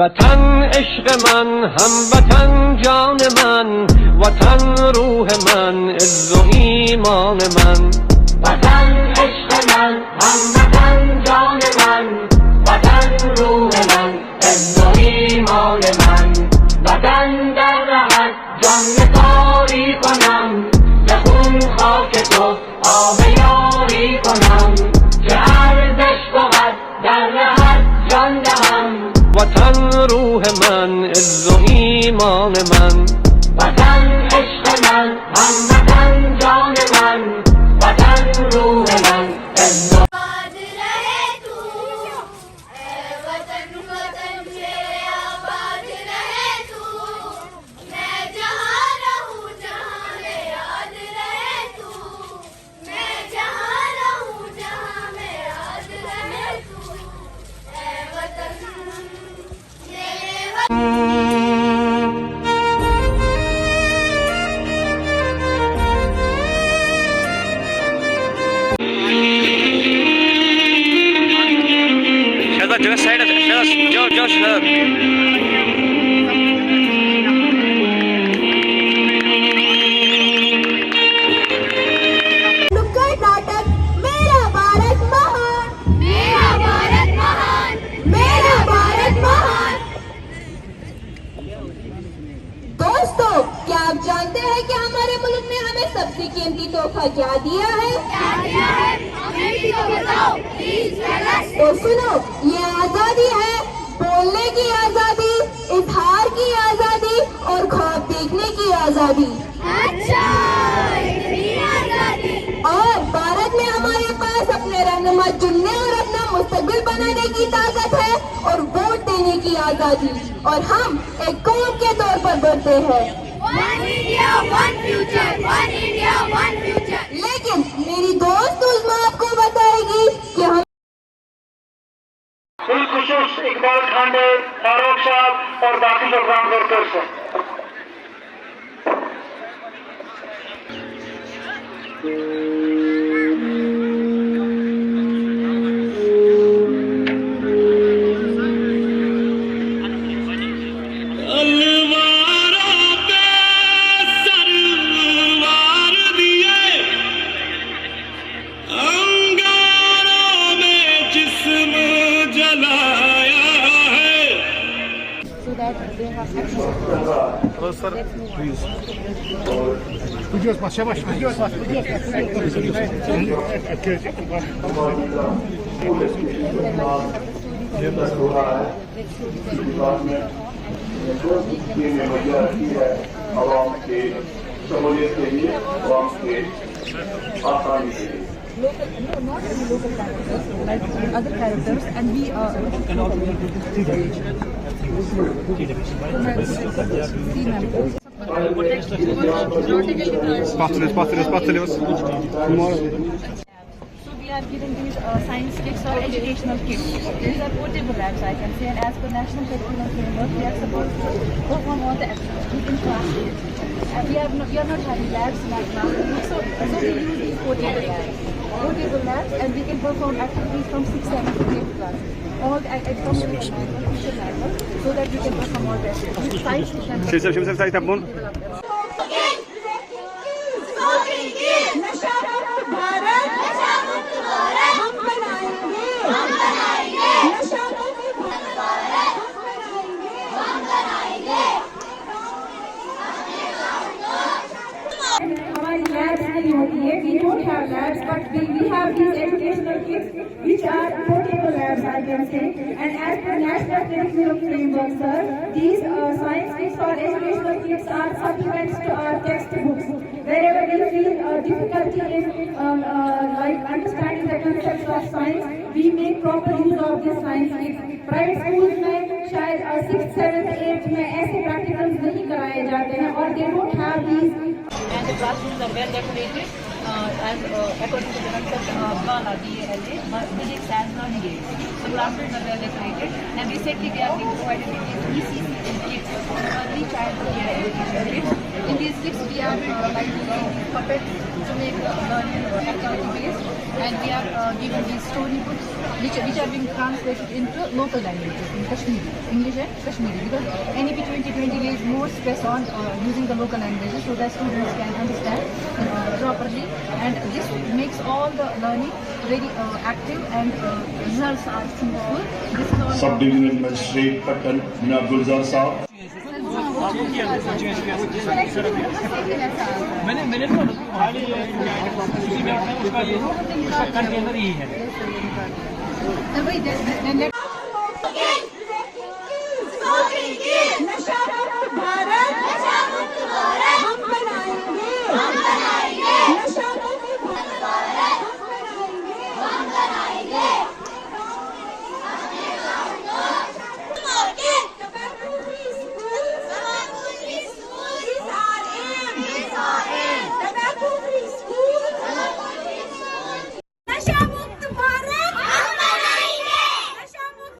वतन इश्क मन हम वतन जान मन वतन रूह मन इज्जो ईमान मन वतन इश्क मन हम वतन जान मन वतन रूह मन इज्जो ईमान मन वतन در رهد جان تاری کنم به خون خاک تو آب یاری کنم که ارزش بود در رهد جان دهم وطن روح من عز و ایمان من وطن عشق من هم وطن جان من وطن روح من عز و Just say it, just नुक्कड़ नाटक मेरा भारत महान, मेरा भारत महान, मेरा भारत महान। दोस्तों, क्या आप जानते हैं कि हमारे मुल्क ने हमें सबसे कीमती तोहफा क्या दिया है? क्या दिया है? हमें भी तो बताओ, प्लीज टेल अस। तो सुनो, ये आजादी है, बोलने की आजादी, इजहार की आजादी और ख्वाब देखने की आजादी। अच्छा, इतनी आजादी। और भारत में हमारे पास अपने रहनुमा चुनने और अपना मुस्तकबिल बनाने की ताकत है और वोट देने की आजादी। और हम एक कौम के तौर पर बढ़ते हैं। One India, one future, one India, one future। लेकिन मेरी दोस्त उस्मा आपको बताएगी कि हम खुशूस इकबाल खांडे, फारूक साहब और बाकी प्रोग्राम वर्कर्स हैं। Hello, sir. Please. Gidiyoruz baş yavaş, gidiyoruz baş, Local, no, not only local characters, like other characters, and we are three members. Batılıyoruz. So we are giving these science kits or educational kits. These are portable labs, I can say, and as per National Curriculum Framework, we are supposed to perform all the activities in class. And we are not having labs right now, so we use these portable labs, and we can perform activities from 6, 7 to 8 class. All the activities so that we can perform all the activities. We don't have labs, but we have these educational kits, which are portable labs, I can say. And as per National Curriculum Framework, sir, these science kits or educational kits are supplements to our textbooks. Wherever we feel difficulty in like understanding the concepts of science, we make proper use of these science kits. Private schools में शायद 6th, 7th, 8th में ऐसे practicals नहीं कराए जाते हैं और they don't have these. And the classrooms are well decorated and according to the concept of GALA, physics as learning aids. The classrooms are well decorated, and recently they are being provided with these ECC kits, early childhood care education kits. In these kits we are like puppets, to make learning activity based, and we are giving these storybooks which are being translated into local languages in Kashmiri, English and Kashmiri, because NEP 2020 lays more stress on using the local languages so that students can understand properly, and this makes all the learning very active and results are fruitful. This is all. सब divisional magistrate Pattan जनाब गुलजार साहब मैंने तो उसका container यही है।